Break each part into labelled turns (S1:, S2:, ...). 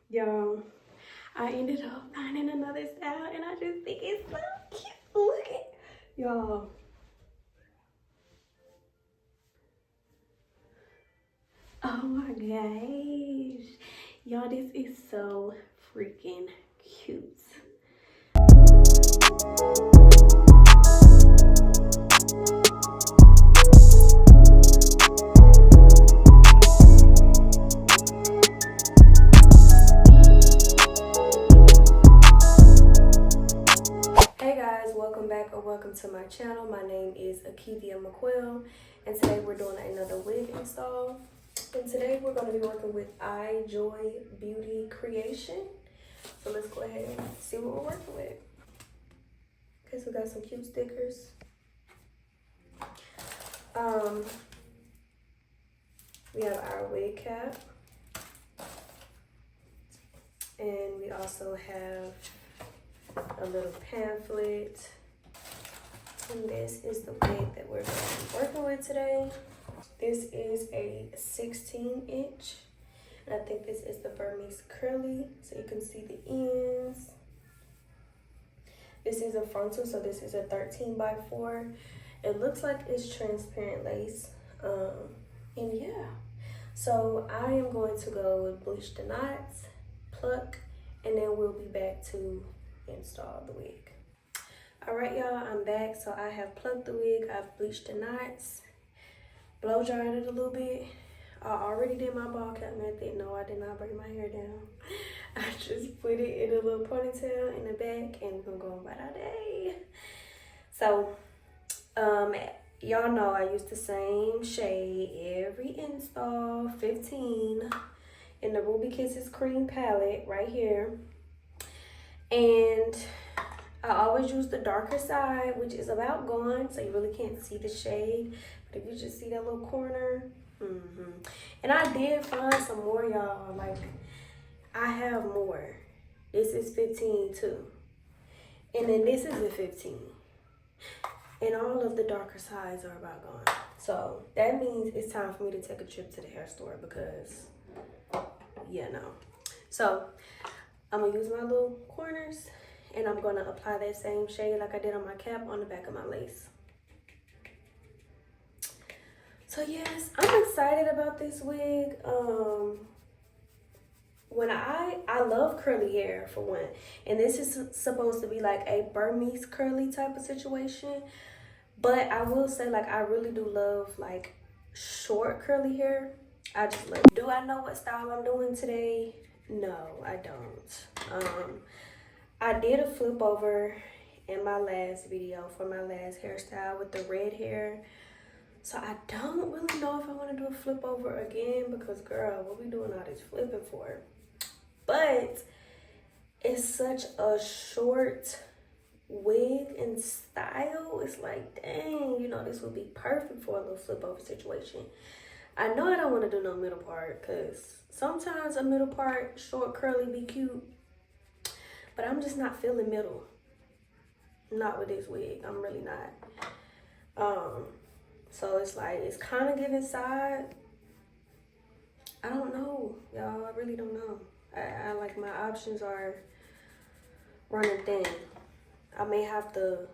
S1: Y'all, I ended up finding another style and I just think it's so cute. Look at y'all. Oh my gosh. Y'all, this is so freaking cute. Hey guys, welcome back or welcome to my channel. My name is Akivia McQuill and today we're doing another wig install. And today we're going to be working with I Joy Beauty Creation. So let's go ahead and see what we're working with. Okay, so we got some cute stickers. We have our wig cap. And we also have a little pamphlet. And this is the wig that we're going to be working with today. This is a 16-inch. And I think this is the Burmese Curly, so you can see the ends. This is a frontal, so this is a 13x4. It looks like it's transparent lace. And yeah. So I am going to go bleach the knots, pluck, and then we'll be back to install the wig. All right, y'all, I'm back. So I have plucked the wig, I've bleached the knots, blow dried it a little bit. I already did my ball cap method. No, I did not bring my hair down. I just put it in a little ponytail in the back and we're gonna go about our day. So, y'all know I use the same shade every install, 15, in the Ruby Kisses Cream palette right here. And I always use the darker side, which is about gone, so you really can't see the shade. But if you just see that little corner, And I did find some more, y'all. Like, I have more. This is 15 too. And then this is a 15. And all of the darker sides are about gone. So that means it's time for me to take a trip to the hair store because, yeah, no. So I'm gonna use my little corners and I'm gonna apply that same shade like I did on my cap on the back of my lace. So yes, I'm excited about this wig. When I love curly hair for one, and this is supposed to be like a Burmese curly type of situation. But I will say, like, I really do love like short curly hair. I just love it. Do I know what style I'm doing today? No, I don't. I did a flip over in my last video for my last hairstyle with the red hair. So I don't really know if I want to do a flip over again because, girl, what we doing all this flipping for? But it's such a short wig and style. It's like, dang, you know, this would be perfect for a little flip over situation. I know I don't want to do no middle part because sometimes a middle part, short curly, be cute. But I'm just not feeling middle. Not with this wig. I'm really not. So it's like, it's kind of giving side. I don't know, y'all. I really don't know. I like, my options are running thin. I may have to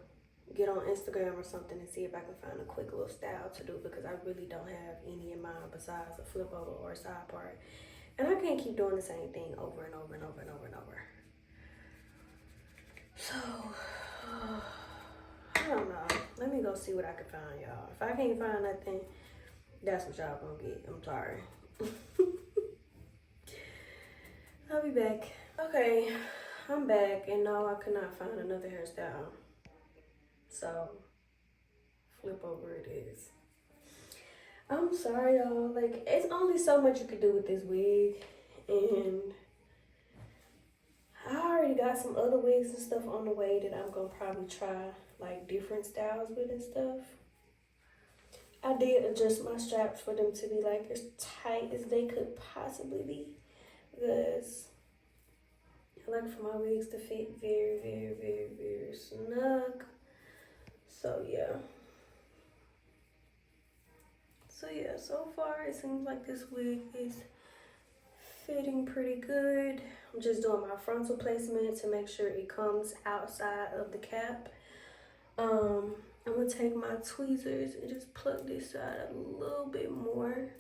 S1: get on Instagram or something and see if I can find a quick little style to do because I really don't have any in mind besides a flip over or a side part. And I can't keep doing the same thing over and over and over and over and over. So, I don't know. Let me go see what I can find, y'all. If I can't find nothing, that's what y'all gonna get. I'm sorry. I'll be back. Okay, I'm back, and no, I could not find another hairstyle. So, flip over it is. I'm sorry, y'all. Like, it's only so much you could do with this wig, and I already got some other wigs and stuff on the way that I'm gonna probably try like different styles with and stuff. I did adjust my straps for them to be like as tight as they could possibly be because I like for my wigs to fit very, very, very, very snug. So yeah. So far it seems like this wig is fitting pretty good. just doing my frontal placement to make sure it comes outside of the cap. I'm gonna take my tweezers and just pluck this side a little bit more,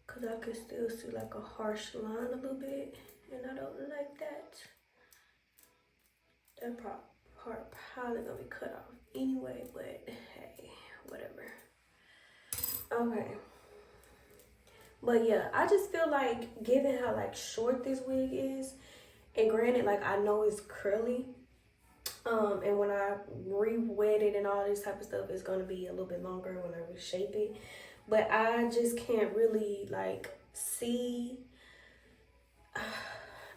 S1: cause I can still see like a harsh line a little bit, and I don't like that. That part probably gonna be cut off anyway, but hey, whatever. Okay. But yeah, I just feel like, given how like short this wig is, and granted, like I know it's curly, and when I re-wet it and all this type of stuff, it's gonna be a little bit longer when I reshape it. But I just can't really like see.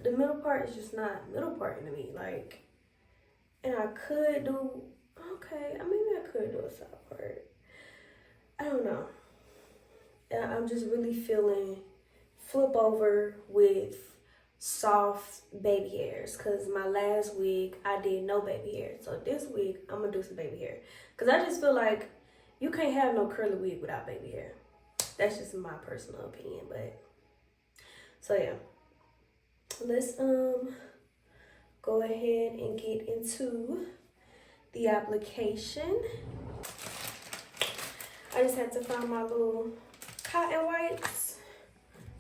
S1: The middle part is just not middle part to me. Like, and I could do, okay, maybe I could do a side part. I don't know. I'm just really feeling flip over with soft baby hairs, because my last wig I did no baby hair. So this wig I'm gonna do some baby hair, because I just feel like you can't have no curly wig without baby hair. That's just my personal opinion. But so yeah, let's go ahead and get into the application. I just had to find my little cotton wipes.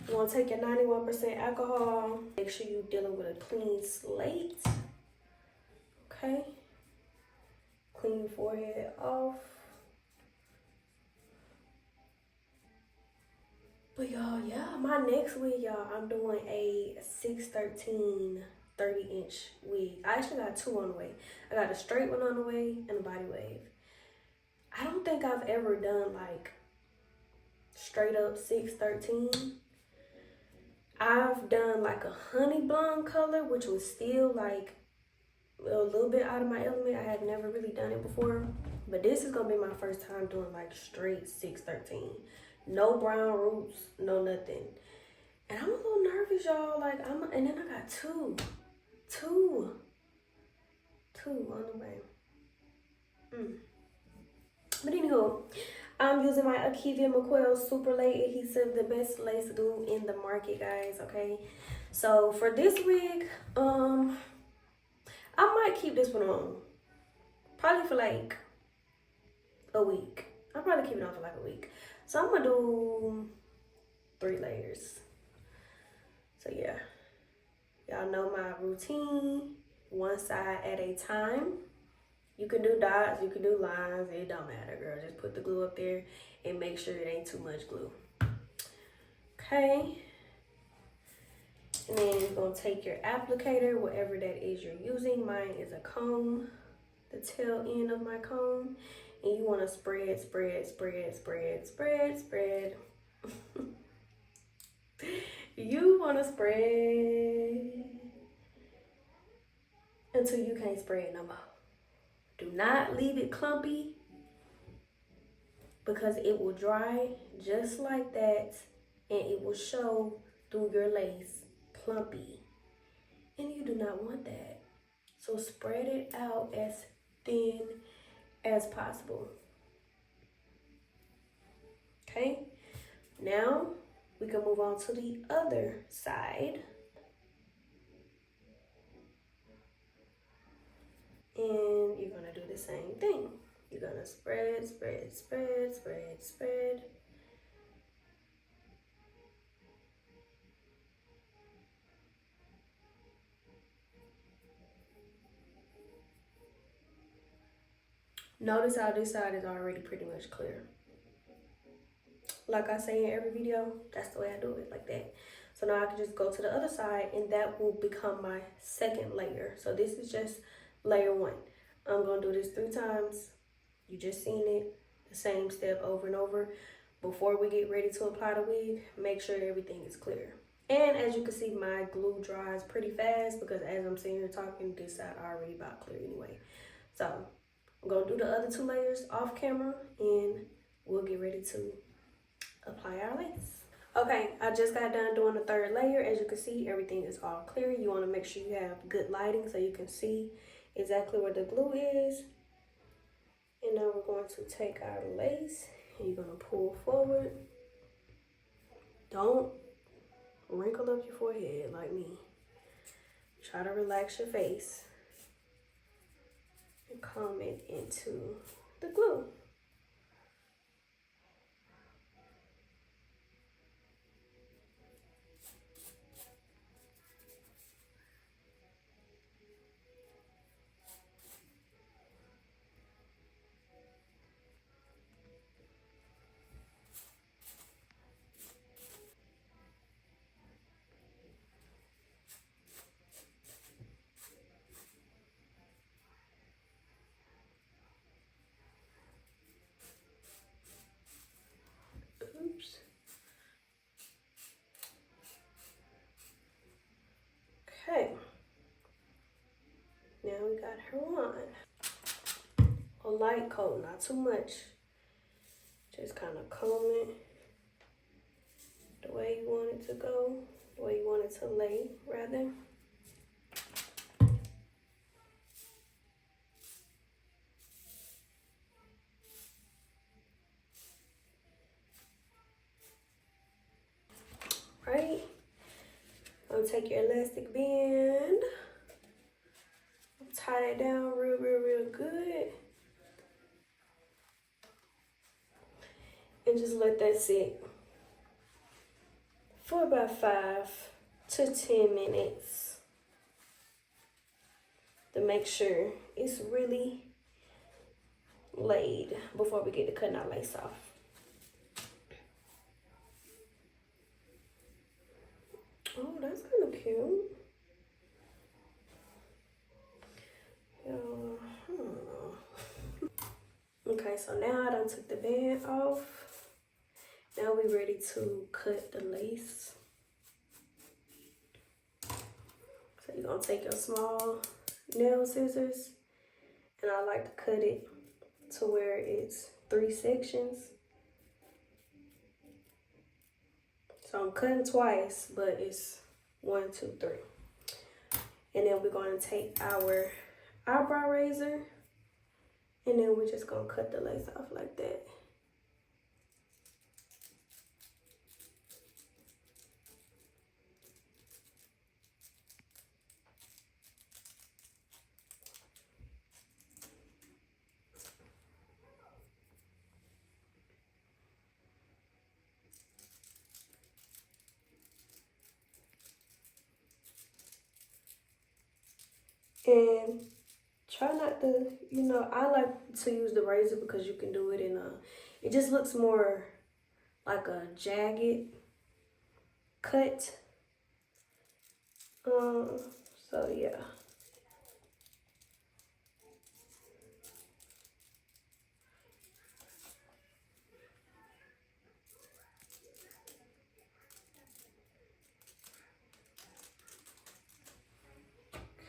S1: You want to take your 91% alcohol. Make sure you're dealing with a clean slate. Okay. Clean your forehead off. But y'all, yeah, my next wig, y'all, I'm doing a 613 30-inch wig. I actually got two on the way. I got a straight one on the way and a body wave. I don't think I've ever done like straight up 613. I've done like a honey blonde color, which was still like a little bit out of my element. I had never really done it before, but this is gonna be my first time doing like straight 613. No brown roots, no nothing. And I'm a little nervous, y'all. Like and then I got two on the way. But anywho, I'm using my Akivia McQuail Super Late Adhesive, the best lace glue in the market, guys, okay? So for this wig, I might keep this one on. Probably for like a week. I'll probably keep it on for like a week. So I'm gonna do 3 layers. So yeah, y'all know my routine, one side at a time. You can do dots, you can do lines, it don't matter, girl. Just put the glue up there and make sure it ain't too much glue. Okay. And then you're gonna take your applicator, whatever that is you're using. Mine is a comb, the tail end of my comb. And you wanna spread, spread, spread, spread, spread, spread. You wanna spread until you can't spread no more. Do not leave it clumpy, because it will dry just like that and it will show through your lace clumpy. And you do not want that. So spread it out as thin as possible. Okay, now we can move on to the other side. And you're gonna do the same thing. You're gonna spread, spread, spread, spread, spread. Notice how this side is already pretty much clear. Like I say in every video, that's the way I do it, like that. So now I can just go to the other side and that will become my second layer. So this is just layer 1. I'm gonna do this 3 times. You just seen it, the same step over and over. Before we get ready to apply the wig, make sure everything is clear. And as you can see, my glue dries pretty fast, because as I'm sitting here talking, this side already about clear anyway. So I'm gonna do the other 2 layers off camera and we'll get ready to apply our lace. Okay, I just got done doing the 3rd layer. As you can see, everything is all clear. You wanna make sure you have good lighting so you can see exactly where the glue is. And now we're going to take our lace and you're gonna pull forward. Don't wrinkle up your forehead like me. try to relax your face and comb it into the glue. Oops. Okay. Now we got her on. A light coat, not too much. Just kind of comb it the way you want it to go, the way you want it to lay, rather. Right? Gonna take your elastic band, tie it down real good, and just let that sit for about 5 to 10 minutes to make sure it's really laid before we get to cutting our lace off. Oh, that's kind of cute. I don't know. Okay, so now I done took the band off. Now we ready to cut the lace. So you're gonna take your small nail scissors, and I like to cut it to where it's 3 sections. So I'm cutting twice, but it's 1, 2, 3. And then we're gonna take our eyebrow razor, and then we're just gonna cut the lace off like that. And try not to, I like to use the razor because you can do it in it just looks more like a jagged cut. So yeah.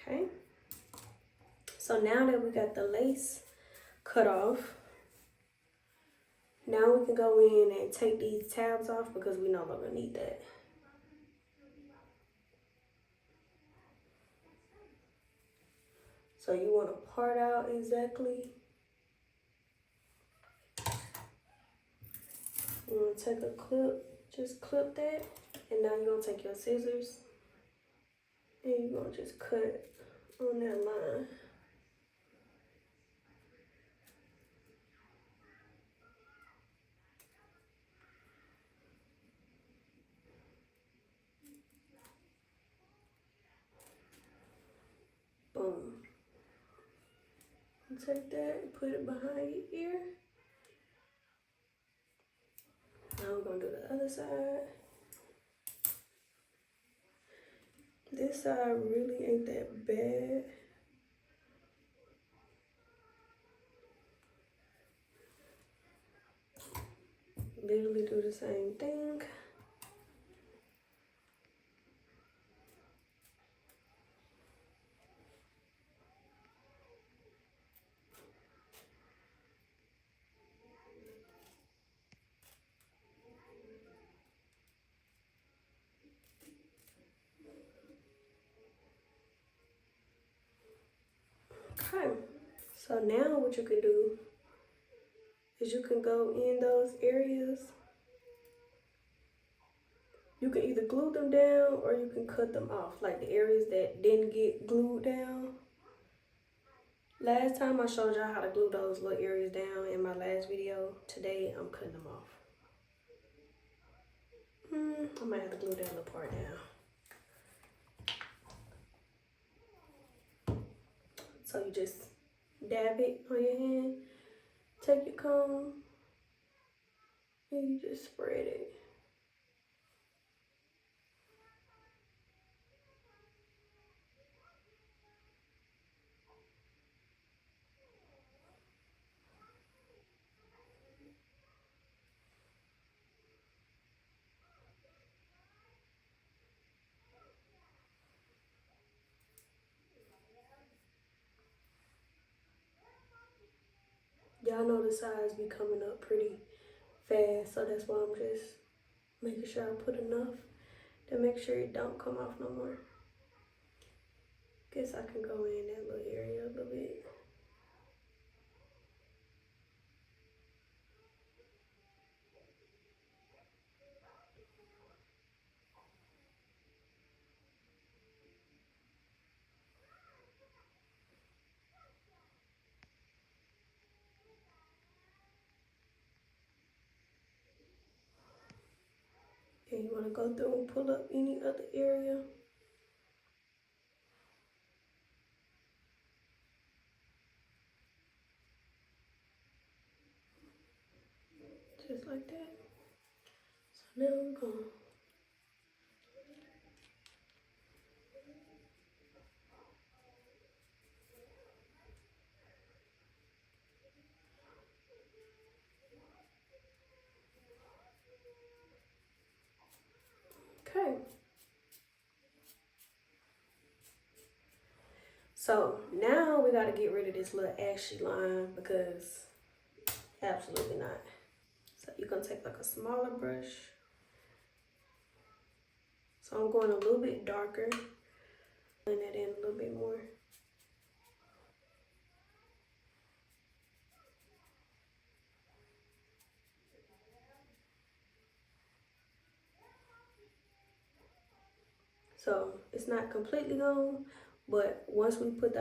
S1: Okay. So now that we got the lace cut off, now we can go in and take these tabs off because we no longer need that. So you want to part out exactly. You want to take a clip, just clip that, and now you're going to take your scissors and you're going to just cut on that line. Boom. Take that and put it behind your ear. Now we're going to do the other side. This side really ain't that bad. Literally do the same thing. Okay, so now what you can do is you can go in those areas. You can either glue them down or you can cut them off, like the areas that didn't get glued down. Last time I showed y'all how to glue those little areas down in my last video. Today I'm cutting them off. I might have to glue that little part down. So you just dab it on your hand, take your comb, and you just spread it. Y'all know the sides be coming up pretty fast, so that's why I'm just making sure I put enough to make sure it don't come off no more. Guess I can go in that little area a little bit. And you want to go through and pull up any other area. Just like that. So now I'm going. Okay. So now we got to get rid of this little ashy line because absolutely not. So you're going to take like a smaller brush. So I'm going a little bit darker. Blend that in a little bit more. So it's not completely gone, but once we put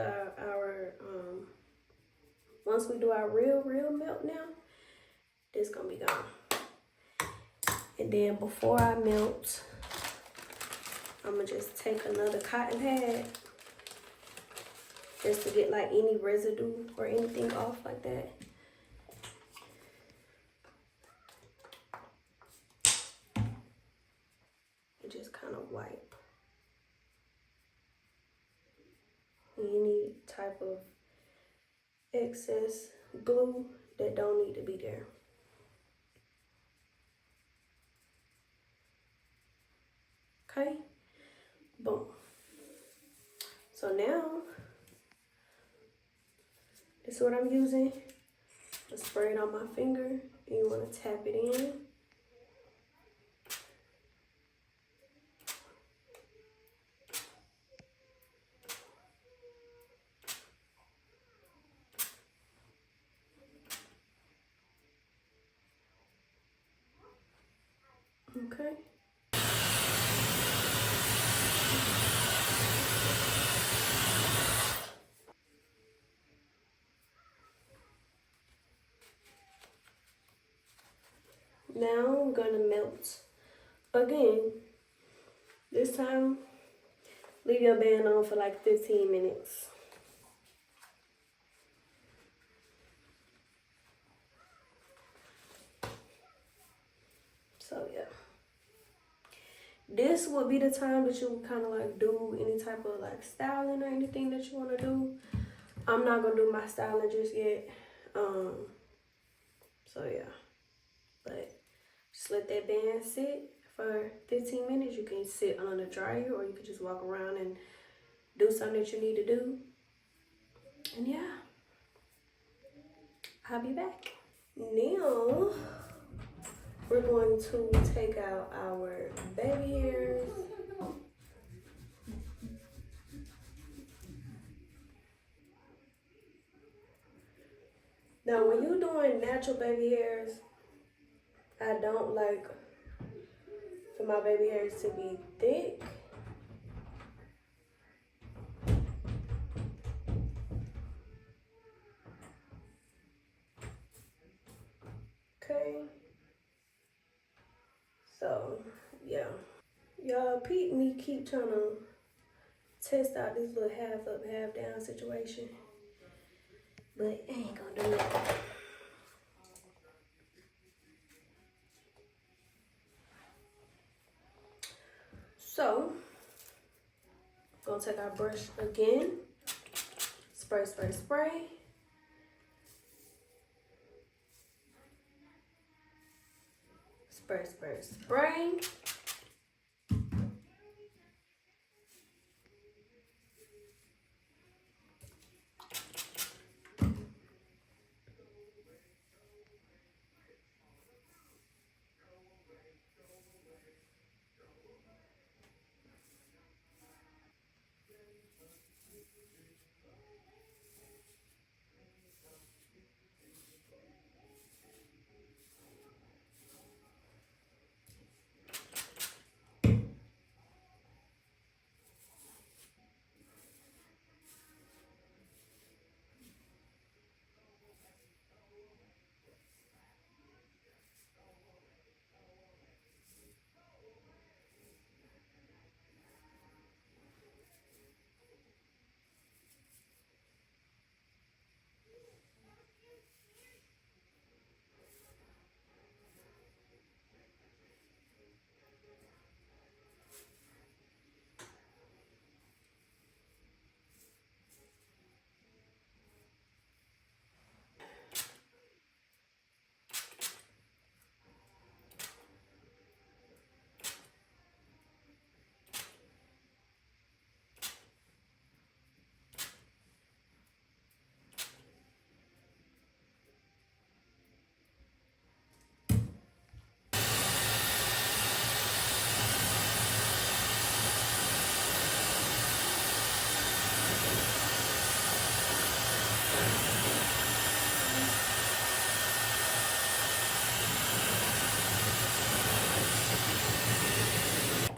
S1: once we do our real melt now, it's gonna be gone. And then before I melt, I'm gonna just take another cotton pad just to get like any residue or anything off like that. And just kind of wipe any type of excess glue that don't need to be there. Okay, boom. So now, this is what I'm using. I spray it on my finger, and you want to tap it in. Okay. Now I'm gonna melt again. This time, leave your band on for like 15 minutes. So yeah. This would be the time that you would kind of like do any type of like styling or anything that you want to do. I'm not gonna do my styling just yet. So yeah, but just let that band sit for 15 minutes. You can sit on the dryer or you can just walk around and do something that you need to do. And yeah, I'll be back. Now, we're going to take out our baby hairs. Now, when you're doing natural baby hairs, I don't like for for my baby hairs to be thick. Okay. So, yeah. Y'all, me keep trying to test out this little half up, half down situation. But I ain't gonna do it. So, gonna take our brush again. Spray, spray, spray. Spray, spray, spray.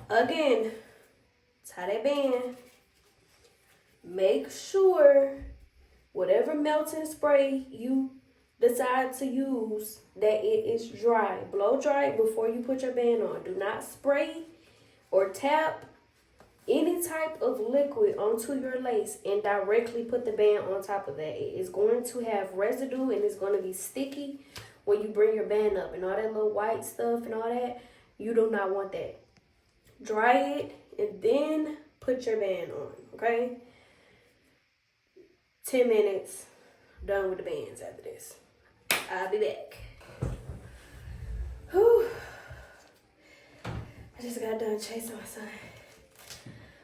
S1: Again, tie that band. Make sure whatever melting spray you decide to use, that it is dry. Blow dry it before you put your band on. Do not spray or tap any type of liquid onto your lace and directly put the band on top of that. It is going to have residue and it's going to be sticky when you bring your band up, and all that little white stuff and all that. You do not want that. Dry it and then put your band on, okay? 10 minutes, done with the bands after this. I'll be back. Whew. I just got done chasing my son.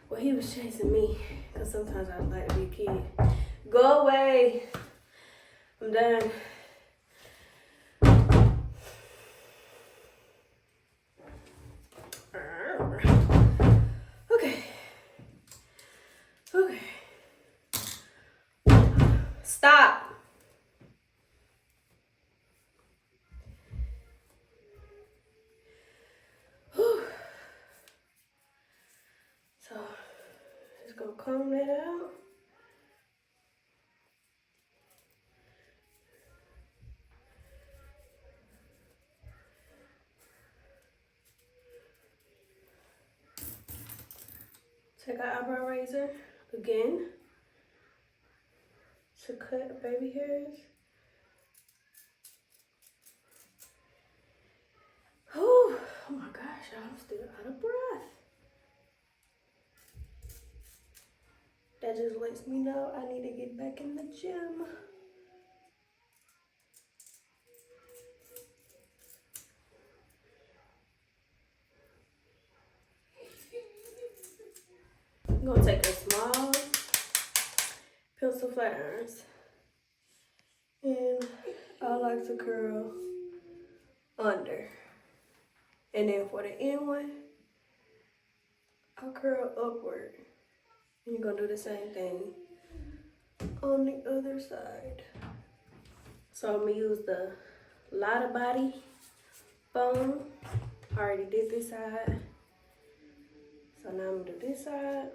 S1: Well, he was chasing me, because sometimes I like to be a kid. Go away. I'm done. Okay. Stop. Whew. So, just gonna comb that out. Take our eyebrow razor again to cut baby hairs. Whew. Oh my gosh, I'm still out of breath. That just lets me know I need to get back in the gym. I'm gonna take a small pencil flat irons, and I like to curl under, and then for the end one, I'll curl upward. And you're gonna do the same thing on the other side. So I'm gonna use the Lotta Body foam. I already did this side. So now I'm gonna do this side.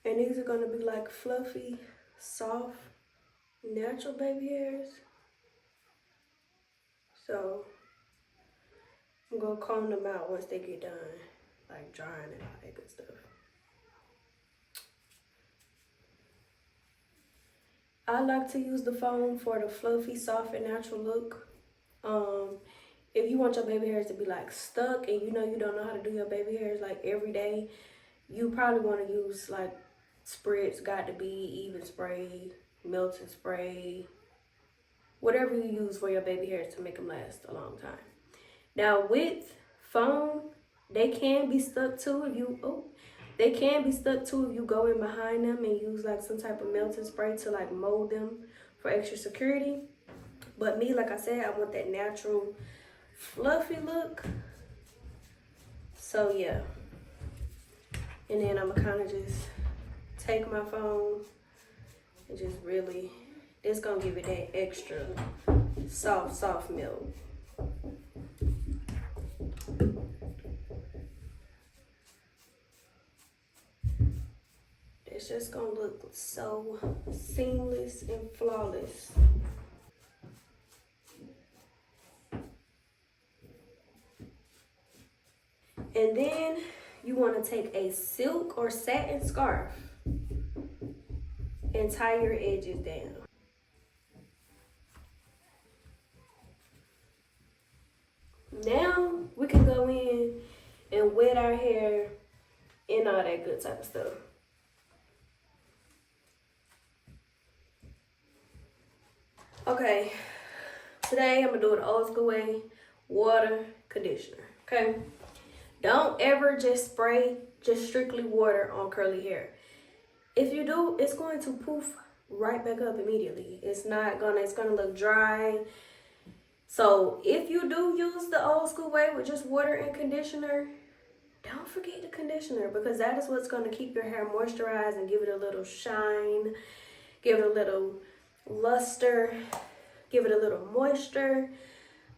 S1: And these are gonna be like fluffy, soft, natural baby hairs. So I'm gonna comb them out once they get done, like drying and all that good stuff. I like to use the foam for the fluffy, soft, and natural look. If you want your baby hairs to be like stuck and you know you don't know how to do your baby hairs like every day, you probably want to use like Spritz, Got to Be, Even Spray, Melting Spray, whatever you use for your baby hairs to make them last a long time. Now with foam, they can be stuck too if you go in behind them and use like some type of melting spray to like mold them for extra security. But me, like I said, I want that natural fluffy look. So yeah. And then I'm gonna kind of just take my foam and just really, it's gonna give it that extra soft milk. It's just gonna look so seamless and flawless. And then you want to take a silk or satin scarf and tie your edges down. Now we can go in and wet our hair and all that good type of stuff. Okay, today I'm gonna do it the old school way, water, conditioner, okay? Don't ever just spray just strictly water on curly hair. If you do, it's going to poof right back up immediately. It's gonna look dry. So if you do use the old school way with just water and conditioner, don't forget the conditioner, because that is what's gonna keep your hair moisturized and give it a little shine, give it a little luster, give it a little moisture.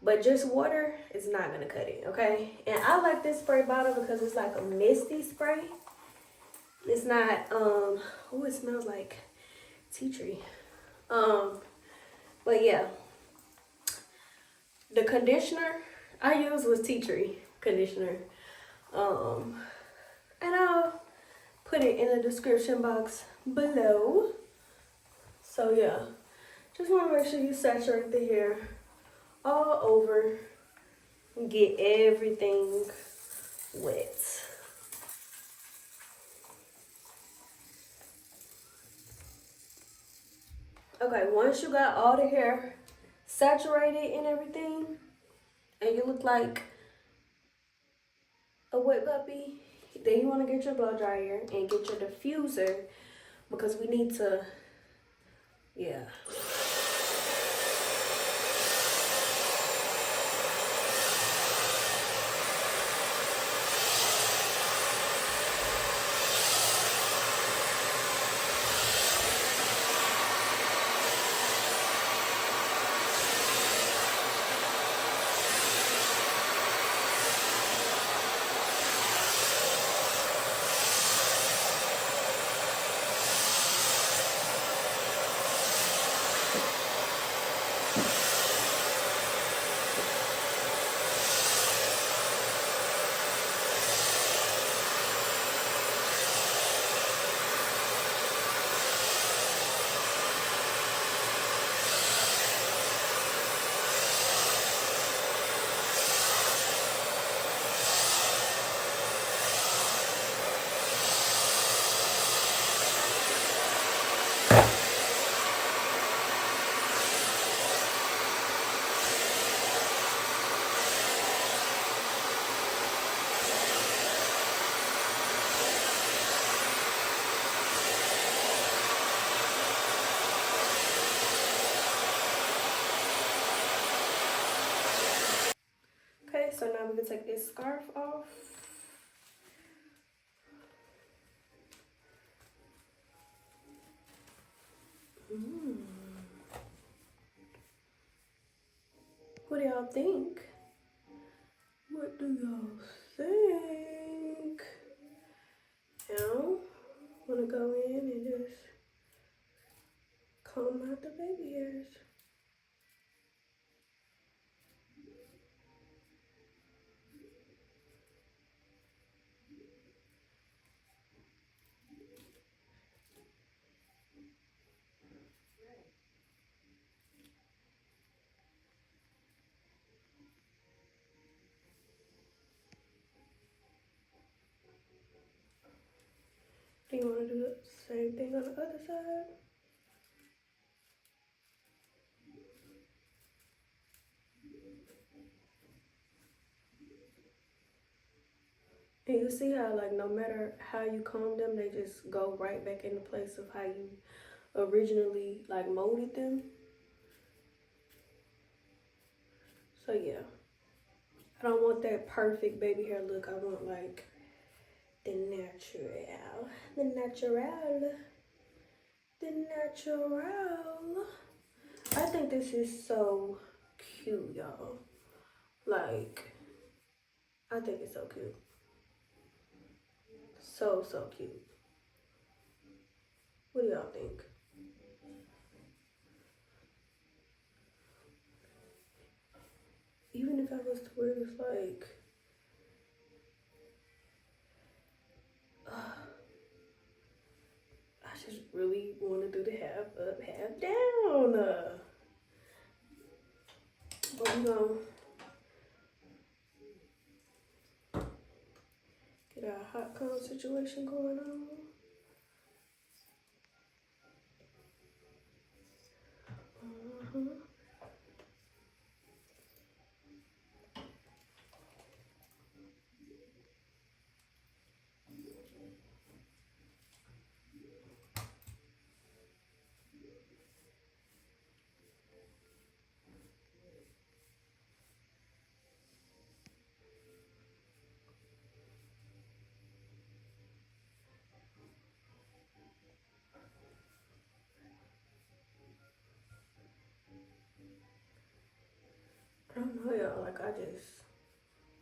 S1: But just water is not gonna cut it, okay? And I like this spray bottle because it's like a misty spray. It's not, oh, it smells like tea tree. But yeah, the conditioner I used was tea tree conditioner. And I'll put it in the description box below. So yeah, just want to make sure you saturate the hair all over and get everything wet. Okay, once you got all the hair saturated and everything, and you look like a wet puppy, then you want to get your blow dryer and get your diffuser, because we need to, yeah. So now we can take this scarf off. What do y'all think? What do y'all think? Now, wanna go in and just comb out the baby hairs. Do you want to do the same thing on the other side? And you see how, like, no matter how you comb them, they just go right back into place of how you originally, like, molded them. So, yeah. I don't want that perfect baby hair look. I want, like, the natural. The natural. The natural. I think this is so cute, y'all. Like, I think it's so cute. So, so cute. What do y'all think? Even if I was to wear this, like, I just really want to do the half up, half down. But we gonna get our hot comb situation going on. I don't know, y'all. Like, I just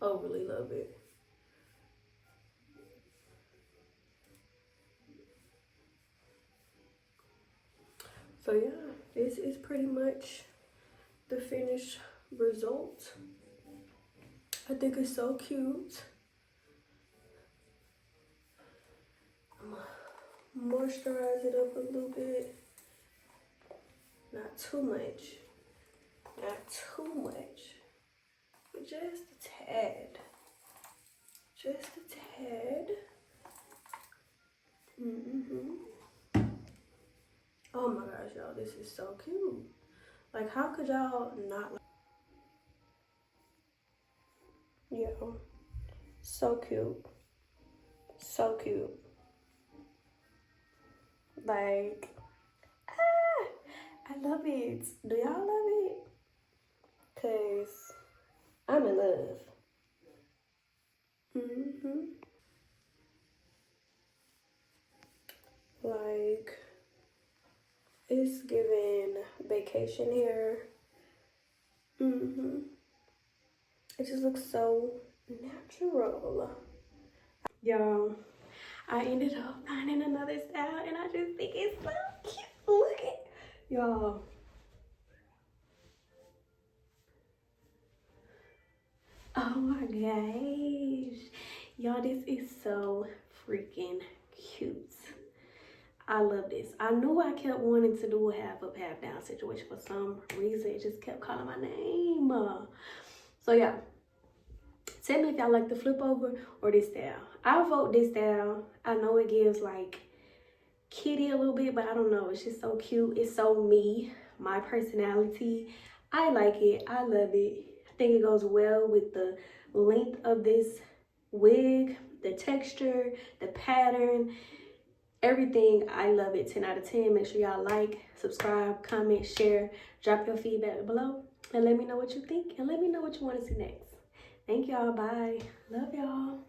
S1: overly love it. So yeah, this is pretty much the finished result. I think it's so cute. I'm gonna moisturize it up a little bit. Not too much. Not too much. But just a tad. Just a tad. Oh my gosh, y'all, this is so cute. Like, how could y'all not like? Yeah, so cute. So cute. Like, I love it. Do y'all love it? Cause I'm in love. Like, it's giving vacation hair. It just looks so natural. Y'all, I ended up finding another style and I just think it's so cute. Look at y'all. Oh my gosh. Y'all, this is so freaking cute. I love this. I knew I kept wanting to do a half up, half down situation for some reason. It just kept calling my name. So yeah, tell me if y'all like the flip over or this style. I vote this style. I know it gives like kitty a little bit, but I don't know. It's just so cute. It's so me, my personality. I like it. I love it. I think it goes well with the length of this wig, the texture, the pattern, everything. I love it. 10 out of 10. Make sure y'all like, subscribe, comment, share, drop your feedback below, and let me know what you think, and let me know what you want to see next. Thank y'all. Bye. Love y'all.